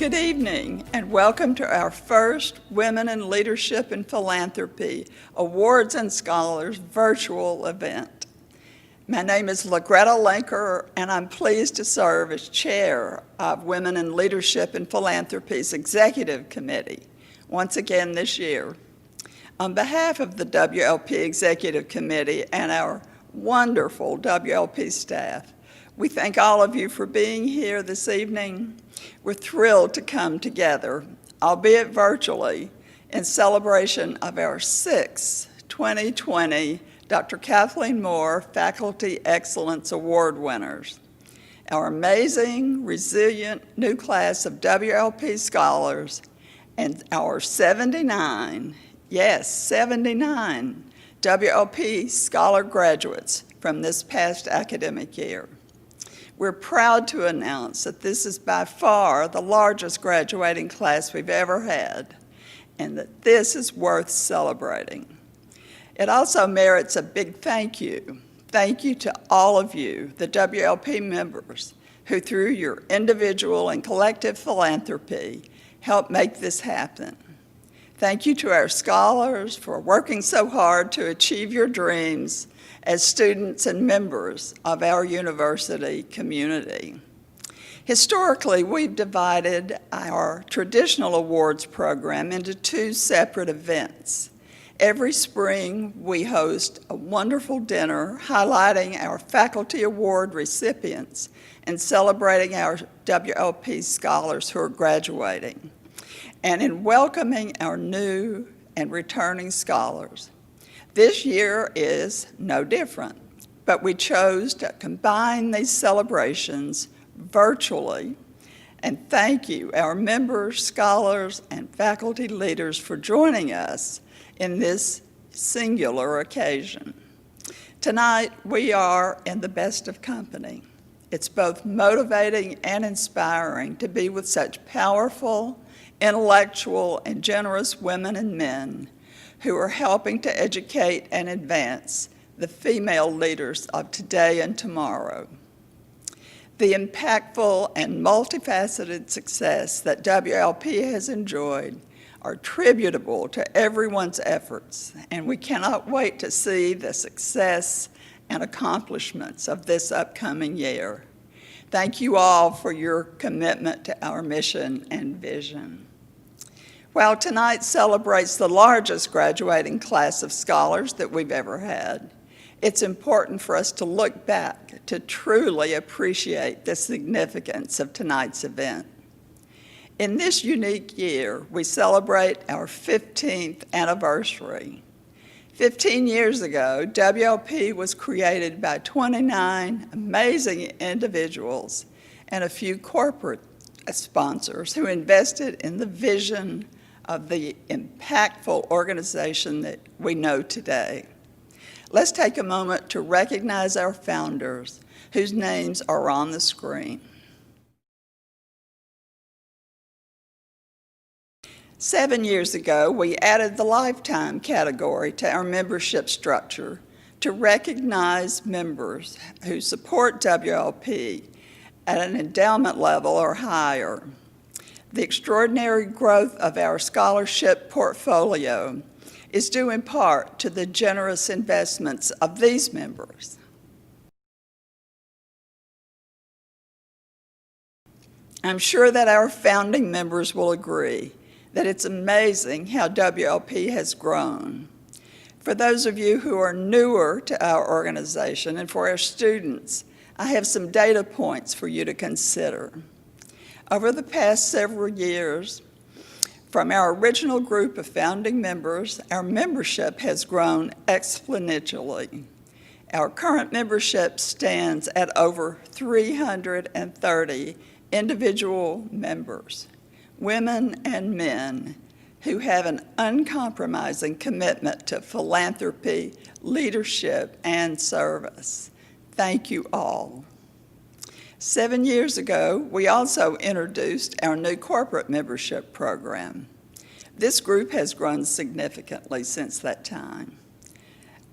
Good evening and welcome to our first Women in Leadership and Philanthropy Awards and Scholars virtual event. My name is LaGreta Linker and I'm pleased to serve as chair of Women in Leadership and Philanthropy's Executive Committee once again this year. On behalf of the WLP Executive Committee and our wonderful WLP staff, we thank all of you for being here this evening. We're thrilled to come together, albeit virtually, in celebration of our sixth 2020 Dr. Kathleen Moore Faculty Excellence Award winners. Our amazing, resilient new class of WLP scholars and our 79, yes, 79 WLP scholar graduates from this past academic year. We're proud to announce that this is by far the largest graduating class we've ever had, and that this is worth celebrating. It also merits a big thank you. Thank you to all of you, the WLP members, who through your individual and collective philanthropy helped make this happen. Thank you to our scholars for working so hard to achieve your dreams as students and members of our university community. Historically, we've divided our traditional awards program into two separate events. Every spring, we host a wonderful dinner highlighting our faculty award recipients and celebrating our WLP scholars who are graduating, and in welcoming our new and returning scholars. This year is no different, but we chose to combine these celebrations virtually, and thank you, our members, scholars, and faculty leaders for joining us in this singular occasion. Tonight, we are in the best of company. It's both motivating and inspiring to be with such powerful, intellectual, and generous women and men who are helping to educate and advance the female leaders of today and tomorrow. The impactful and multifaceted success that WLP has enjoyed are tributable to everyone's efforts, and we cannot wait to see the success and accomplishments of this upcoming year. Thank you all for your commitment to our mission and vision. While tonight celebrates the largest graduating class of scholars that we've ever had, it's important for us to look back to truly appreciate the significance of tonight's event. In this unique year, we celebrate our 15th anniversary. 15 years ago, WLP was created by 29 amazing individuals and a few corporate sponsors who invested in the vision of the impactful organization that we know today. Let's take a moment to recognize our founders, whose names are on the screen. 7 years ago, we added the lifetime category to our membership structure to recognize members who support WLP at an endowment level or higher. The extraordinary growth of our scholarship portfolio is due in part to the generous investments of these members. I'm sure that our founding members will agree that it's amazing how WLP has grown. For those of you who are newer to our organization and for our students, I have some data points for you to consider. Over the past several years, from our original group of founding members, our membership has grown exponentially. Our current membership stands at over 330 individual members, women and men, who have an uncompromising commitment to philanthropy, leadership, and service. Thank you all. 7 years ago, we also introduced our new corporate membership program. This group has grown significantly since that time.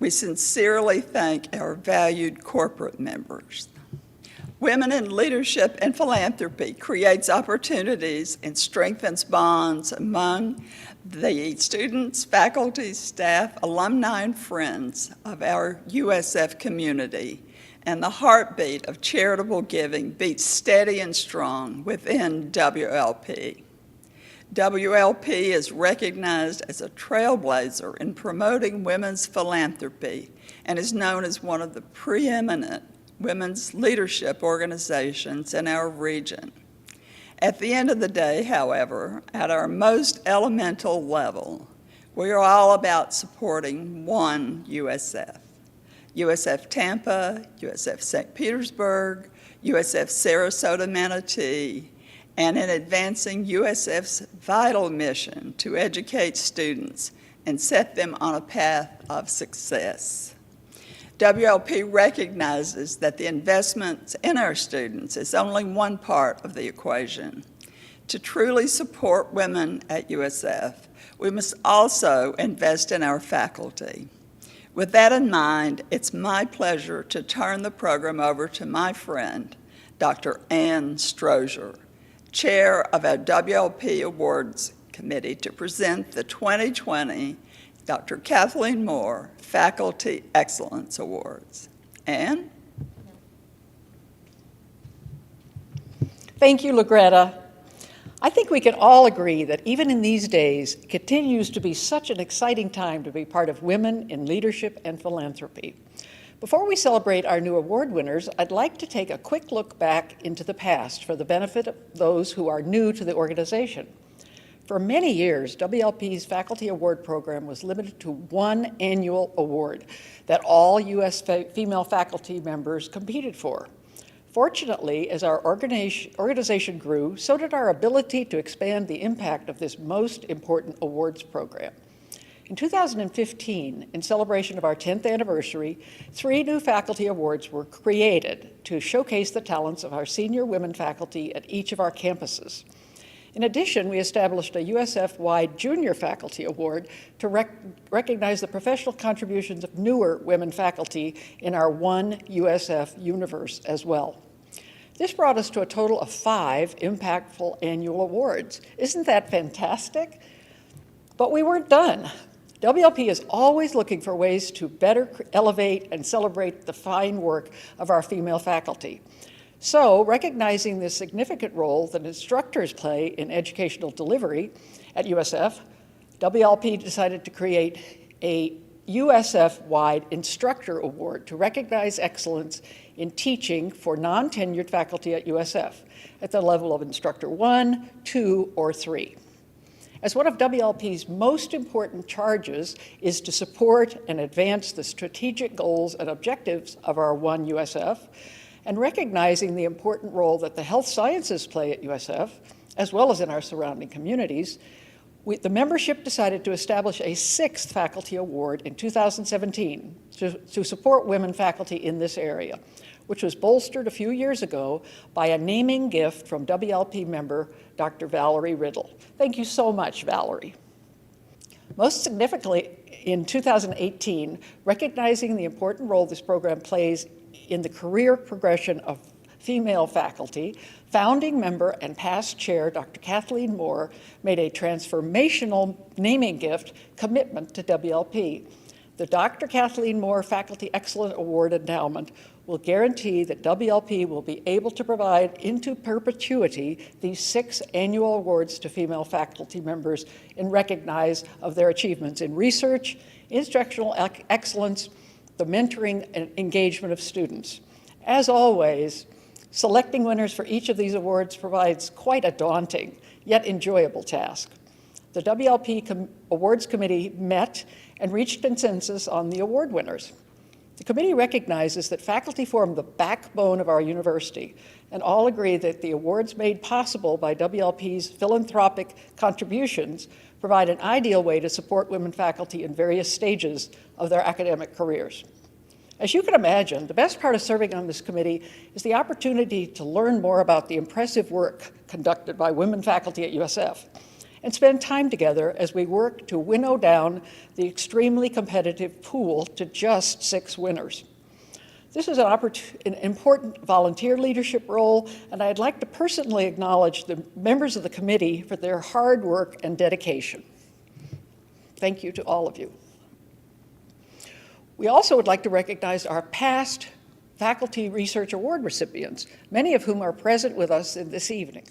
We sincerely thank our valued corporate members. Women in Leadership and Philanthropy creates opportunities and strengthens bonds among the students, faculty, staff, alumni, and friends of our USF community. And the heartbeat of charitable giving beats steady and strong within WLP. WLP is recognized as a trailblazer in promoting women's philanthropy and is known as one of the preeminent women's leadership organizations in our region. At the end of the day, however, at our most elemental level, we are all about supporting one USF. USF Tampa, USF St. Petersburg, USF Sarasota Manatee, and in advancing USF's vital mission to educate students and set them on a path of success. WLP recognizes that the investments in our students is only one part of the equation. To truly support women at USF, we must also invest in our faculty. With that in mind, it's my pleasure to turn the program over to my friend, Dr. Ann Strozier, Chair of our WLP Awards Committee, to present the 2020 Dr. Kathleen Moore Faculty Excellence Awards. Ann? Thank you, Logretta. I think we can all agree that even in these days, it continues to be such an exciting time to be part of Women in Leadership and Philanthropy. Before we celebrate our new award winners, I'd like to take a quick look back into the past for the benefit of those who are new to the organization. For many years, WLP's Faculty Award Program was limited to one annual award that all U.S. female faculty members competed for. Fortunately, as our organization grew, so did our ability to expand the impact of this most important awards program. In 2015, in celebration of our 10th anniversary, 3 new faculty awards were created to showcase the talents of our senior women faculty at each of our campuses. In addition, we established a USF-wide Junior Faculty Award to recognize the professional contributions of newer women faculty in our One USF universe as well. This brought us to a total of 5 impactful annual awards. Isn't that fantastic? But we weren't done. WLP is always looking for ways to better elevate and celebrate the fine work of our female faculty. So, recognizing the significant role that instructors play in educational delivery at USF, WLP decided to create a USF-wide Instructor Award to recognize excellence in teaching for non-tenured faculty at USF at the level of Instructor 1, 2, or 3. As one of WLP's most important charges is to support and advance the strategic goals and objectives of our One USF, and recognizing the important role that the health sciences play at USF, as well as in our surrounding communities, the membership decided to establish a 6th faculty award in 2017 to support women faculty in this area, which was bolstered a few years ago by a naming gift from WLP member Dr. Valerie Riddle. Thank you so much, Valerie. Most significantly, in 2018, recognizing the important role this program plays in the career progression of female faculty, founding member and past chair Dr. Kathleen Moore made a transformational naming gift commitment to WLP. The Dr. Kathleen Moore Faculty Excellence Award Endowment will guarantee that WLP will be able to provide into perpetuity these 6 annual awards to female faculty members in recognize of their achievements in research, instructional excellence, the mentoring and engagement of students. As always, selecting winners for each of these awards provides quite a daunting, yet enjoyable task. The WLP Awards Committee met and reached consensus on the award winners. The committee recognizes that faculty form the backbone of our university, and all agree that the awards made possible by WLP's philanthropic contributions provide an ideal way to support women faculty in various stages of their academic careers. As you can imagine, the best part of serving on this committee is the opportunity to learn more about the impressive work conducted by women faculty at USF and spend time together as we work to winnow down the extremely competitive pool to just 6 winners. This is an important volunteer leadership role, and I'd like to personally acknowledge the members of the committee for their hard work and dedication. Thank you to all of you. We also would like to recognize our past Faculty Research Award recipients, many of whom are present with us this evening.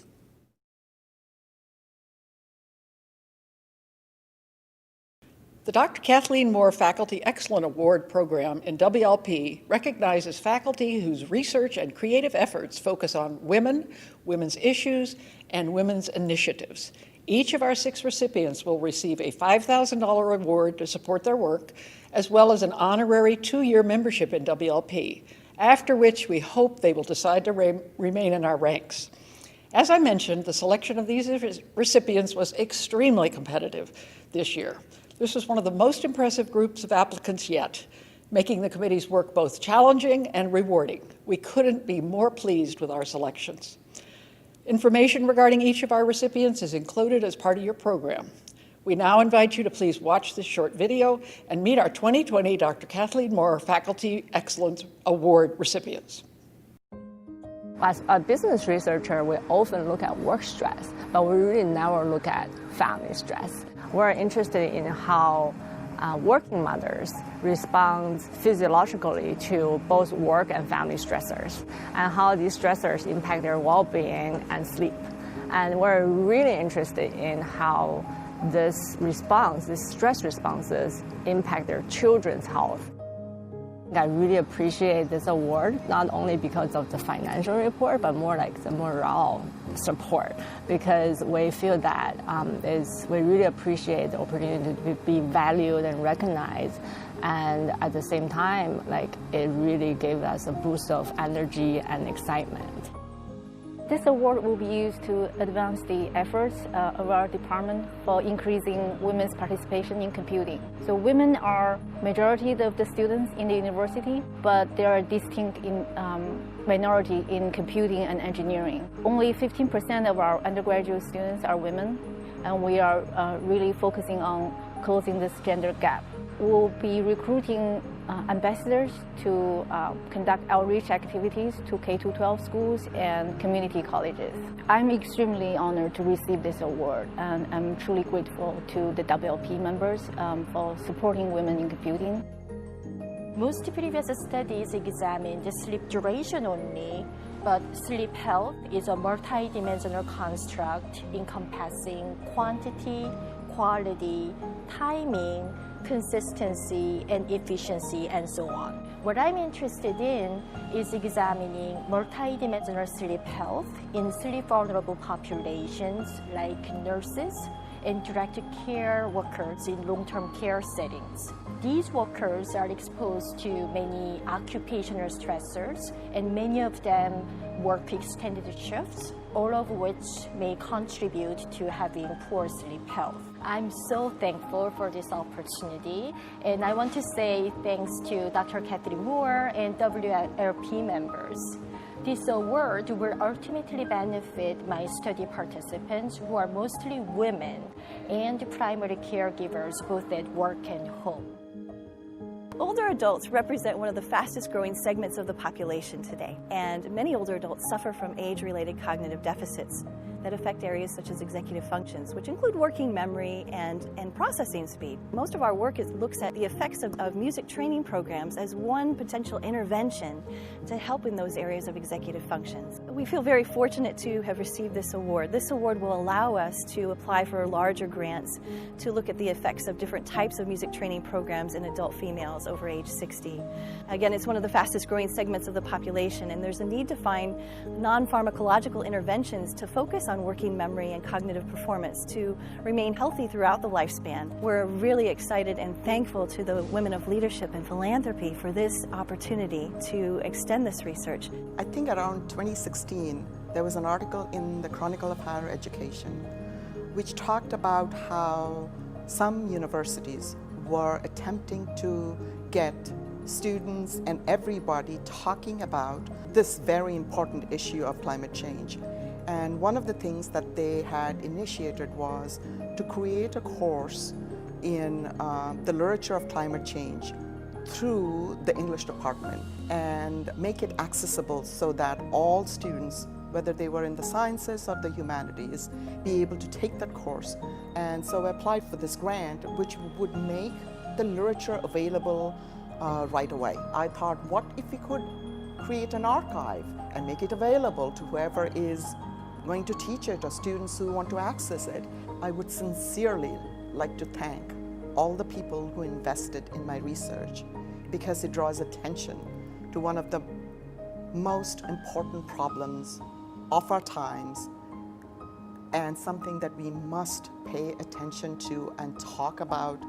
The Dr. Kathleen Moore Faculty Excellence Award program in WLP recognizes faculty whose research and creative efforts focus on women, women's issues, and women's initiatives. Each of our 6 recipients will receive a $5,000 award to support their work, as well as an honorary 2-year membership in WLP, after which we hope they will decide to remain in our ranks. As I mentioned, the selection of these recipients was extremely competitive this year. This was one of the most impressive groups of applicants yet, making the committee's work both challenging and rewarding. We couldn't be more pleased with our selections. Information regarding each of our recipients is included as part of your program. We now invite you to please watch this short video and meet our 2020 Dr. Kathleen Moore Faculty Excellence Award recipients. As a business researcher, we often look at work stress, but we really never look at family stress. We're interested in how working mothers respond physiologically to both work and family stressors, and how these stressors impact their well-being and sleep. And we're really interested in how this response, these stress responses, impact their children's health. I really appreciate this award, not only because of the financial report, but more like the morale support, because we feel that we really appreciate the opportunity to be valued and recognized, and at the same time, it really gave us a boost of energy and excitement. This award will be used to advance the efforts of our department for increasing women's participation in computing. So women are majority of the students in the university, but they are distinct in minority in computing and engineering. Only 15% of our undergraduate students are women, and we are really focusing on closing this gender gap. We'll be recruiting ambassadors to conduct outreach activities to K-12 schools and community colleges. I'm extremely honored to receive this award, and I'm truly grateful to the WLP members for supporting women in computing. Most previous studies examined sleep duration only, but sleep health is a multidimensional construct encompassing quantity, quality, timing, consistency, and efficiency, and so on. What I'm interested in is examining multidimensional sleep health in sleep vulnerable populations like nurses and direct care workers in long-term care settings. These workers are exposed to many occupational stressors, and many of them work extended shifts, all of which may contribute to having poor sleep health. I'm so thankful for this opportunity, and I want to say thanks to Dr. Kathleen Moore and WLP members. This award will ultimately benefit my study participants, who are mostly women and primary caregivers both at work and home. Older adults represent one of the fastest growing segments of the population today, and many older adults suffer from age-related cognitive deficits that affect areas such as executive functions, which include working memory and processing speed. Most of our work looks at the effects of music training programs as one potential intervention to help in those areas of executive functions. We feel very fortunate to have received this award. This award will allow us to apply for larger grants to look at the effects of different types of music training programs in adult females over age 60. Again, it's one of the fastest growing segments of the population, and there's a need to find non-pharmacological interventions to focus on working memory and cognitive performance to remain healthy throughout the lifespan. We're really excited and thankful to the Women of Leadership and Philanthropy for this opportunity to extend this research. I think around 2016, there was an article in the Chronicle of Higher Education which talked about how some universities were attempting to get students and everybody talking about this very important issue of climate change. And one of the things that they had initiated was to create a course in the literature of climate change through the English department and make it accessible so that all students, whether they were in the sciences or the humanities, be able to take that course. And so I applied for this grant, which would make the literature available right away. I thought, what if we could create an archive and make it available to whoever is going to teach it or students who want to access it? I would sincerely like to thank all the people who invested in my research, because it draws attention to one of the most important problems of our times, and something that we must pay attention to and talk about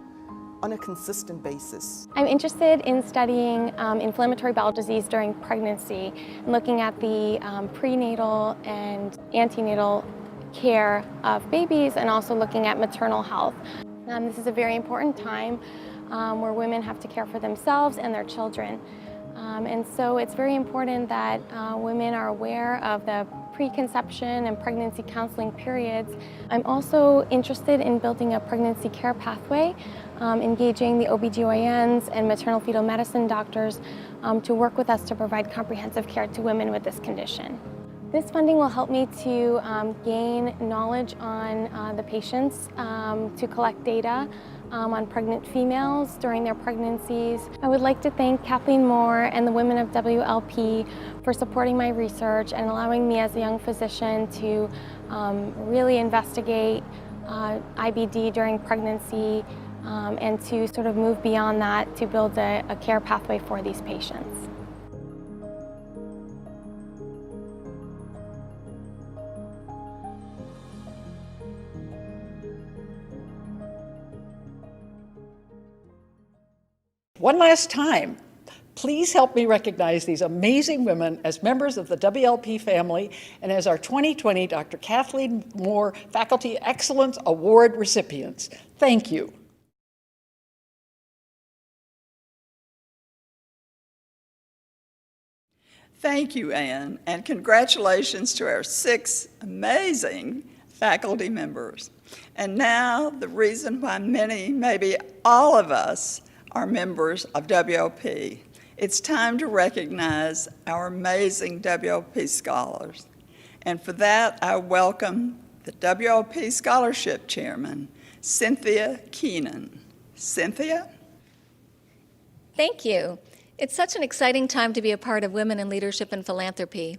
on a consistent basis. I'm interested in studying inflammatory bowel disease during pregnancy, and looking at the prenatal and antenatal care of babies, and also looking at maternal health. This is a very important time where women have to care for themselves and their children. And so it's very important that women are aware of the preconception and pregnancy counseling periods. I'm also interested in building a pregnancy care pathway, engaging the OBGYNs and maternal fetal medicine doctors to work with us to provide comprehensive care to women with this condition. This funding will help me to gain knowledge on the patients, to collect data on pregnant females during their pregnancies. I would like to thank Kathleen Moore and the women of WLP for supporting my research and allowing me as a young physician to really investigate IBD during pregnancy and to sort of move beyond that to build a care pathway for these patients. One last time, please help me recognize these amazing women as members of the WLP family and as our 2020 Dr. Kathleen Moore Faculty Excellence Award recipients. Thank you. Thank you, Anne, and congratulations to our 6 amazing faculty members. And now, the reason why many, maybe all of us, are members of WLP. It's time to recognize our amazing WLP scholars. And for that, I welcome the WLP Scholarship Chairman, Cynthia Keenan. Cynthia? Thank you. It's such an exciting time to be a part of Women in Leadership and Philanthropy.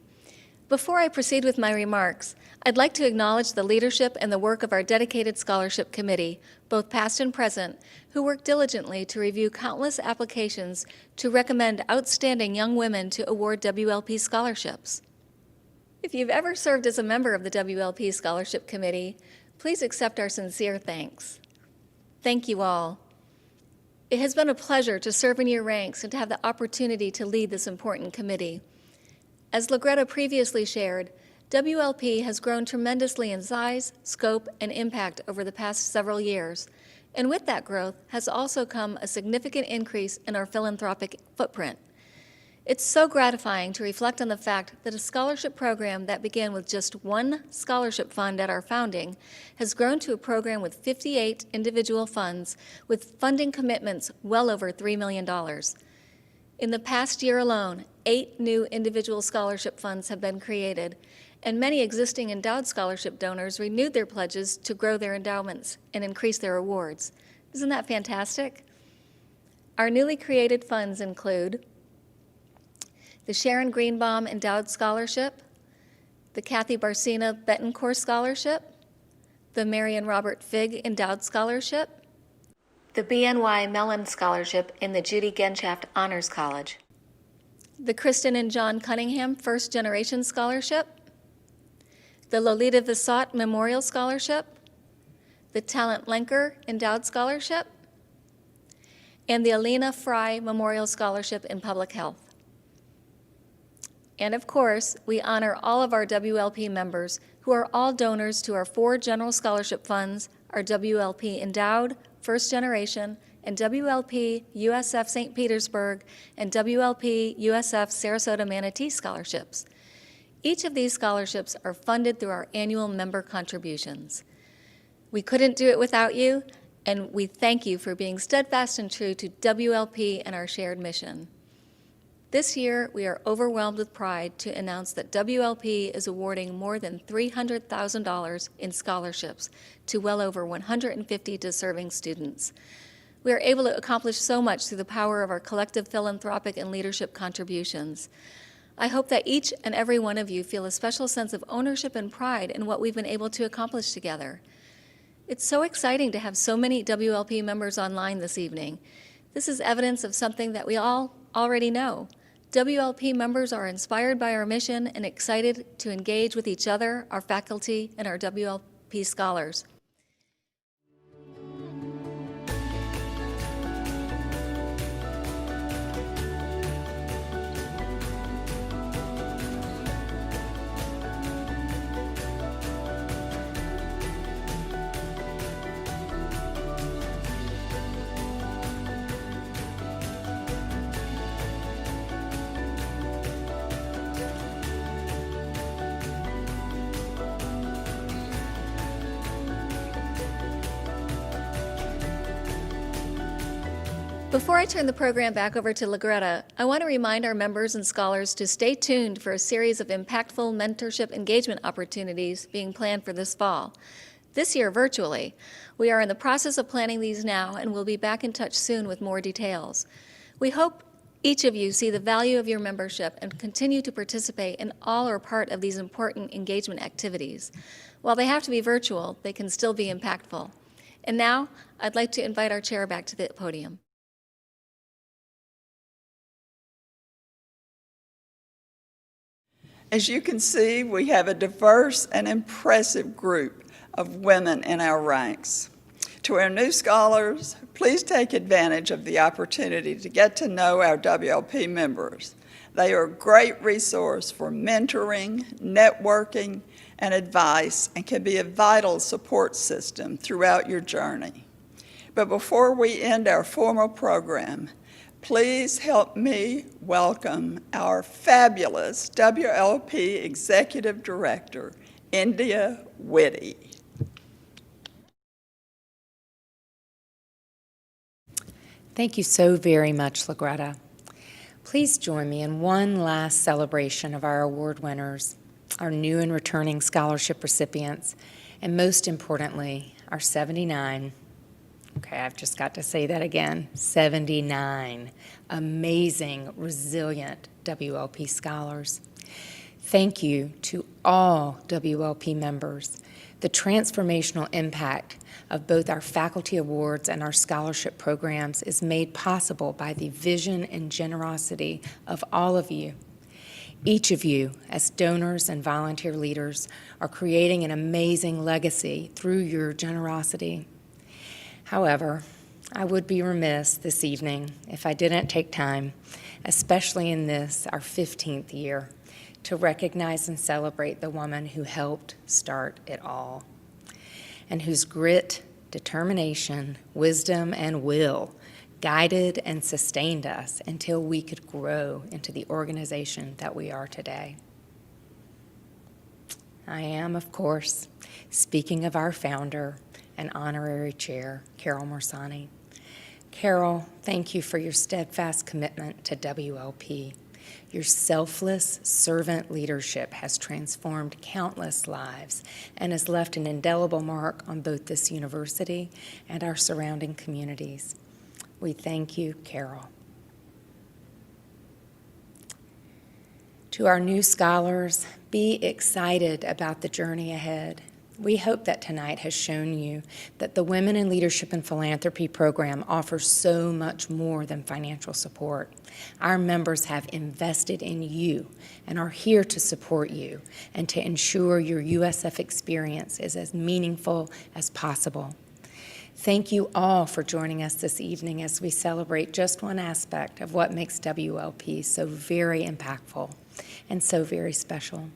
Before I proceed with my remarks, I'd like to acknowledge the leadership and the work of our dedicated scholarship committee, both past and present, who work diligently to review countless applications to recommend outstanding young women to award WLP scholarships. If you've ever served as a member of the WLP Scholarship Committee, please accept our sincere thanks. Thank you all. It has been a pleasure to serve in your ranks and to have the opportunity to lead this important committee. As Lagretta previously shared, WLP has grown tremendously in size, scope, and impact over the past several years, and with that growth has also come a significant increase in our philanthropic footprint. It's so gratifying to reflect on the fact that a scholarship program that began with just 1 scholarship fund at our founding has grown to a program with 58 individual funds with funding commitments well over $3 million. In the past year alone, 8 new individual scholarship funds have been created, and many existing endowed scholarship donors renewed their pledges to grow their endowments and increase their awards. Isn't that fantastic? Our newly created funds include the Sharon Greenbaum Endowed Scholarship, the Kathy Barcina Betancourt Scholarship, the Marion Robert Figg Endowed Scholarship, the BNY Mellon Scholarship in the Judy Genshaft Honors College, the Kristen and John Cunningham First Generation Scholarship, the Lolita Vissot Memorial Scholarship, the Talent Lenker Endowed Scholarship, and the Alina Fry Memorial Scholarship in Public Health. And of course, we honor all of our WLP members who are all donors to our 4 general scholarship funds, our WLP Endowed, First Generation, and WLP USF St. Petersburg, and WLP USF Sarasota Manatee scholarships. Each of these scholarships are funded through our annual member contributions. We couldn't do it without you, and we thank you for being steadfast and true to WLP and our shared mission. This year, we are overwhelmed with pride to announce that WLP is awarding more than $300,000 in scholarships to well over 150 deserving students. We are able to accomplish so much through the power of our collective philanthropic and leadership contributions. I hope that each and every one of you feel a special sense of ownership and pride in what we've been able to accomplish together. It's so exciting to have so many WLP members online this evening. This is evidence of something that we all already know. WLP members are inspired by our mission and excited to engage with each other, our faculty, and our WLP scholars. Before I turn the program back over to Lagretta, I want to remind our members and scholars to stay tuned for a series of impactful mentorship engagement opportunities being planned for this fall. This year, virtually. We are in the process of planning these now, and we'll be back in touch soon with more details. We hope each of you see the value of your membership and continue to participate in all or part of these important engagement activities. While they have to be virtual, they can still be impactful. And now, I'd like to invite our chair back to the podium. As you can see, we have a diverse and impressive group of women in our ranks. To our new scholars, please take advantage of the opportunity to get to know our WLP members. They are a great resource for mentoring, networking, and advice, and can be a vital support system throughout your journey. But before we end our formal program, please help me welcome our fabulous WLP Executive Director, India Whitty. Thank you so very much, Lagretta. Please join me in one last celebration of our award winners, our new and returning scholarship recipients, and most importantly, our 79 I've just got to say that again. 79 amazing, resilient WLP scholars. Thank you to all WLP members. The transformational impact of both our faculty awards and our scholarship programs is made possible by the vision and generosity of all of you. Each of you, as donors and volunteer leaders, are creating an amazing legacy through your generosity. However, I would be remiss this evening if I didn't take time, especially in this, our 15th year, to recognize and celebrate the woman who helped start it all, and whose grit, determination, wisdom, and will guided and sustained us until we could grow into the organization that we are today. I am, of course, speaking of our founder and honorary chair, Carol Morsani. Carol, thank you for your steadfast commitment to WLP. Your selfless servant leadership has transformed countless lives and has left an indelible mark on both this university and our surrounding communities. We thank you, Carol. To our new scholars, be excited about the journey ahead. We hope that tonight has shown you that the Women in Leadership and Philanthropy program offers so much more than financial support. Our members have invested in you and are here to support you and to ensure your USF experience is as meaningful as possible. Thank you all for joining us this evening as we celebrate just one aspect of what makes WLP so very impactful and so very special.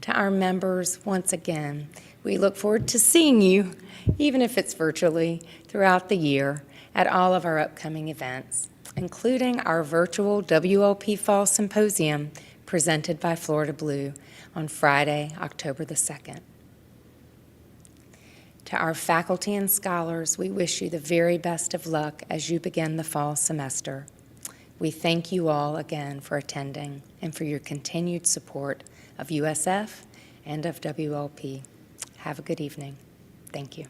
To our members, once again, we look forward to seeing you, even if it's virtually, throughout the year at all of our upcoming events, including our virtual WLP Fall Symposium presented by Florida Blue on Friday, October the 2nd. To our faculty and scholars, we wish you the very best of luck as you begin the fall semester. We thank you all again for attending and for your continued support of USF and of WLP. Have a good evening. Thank you.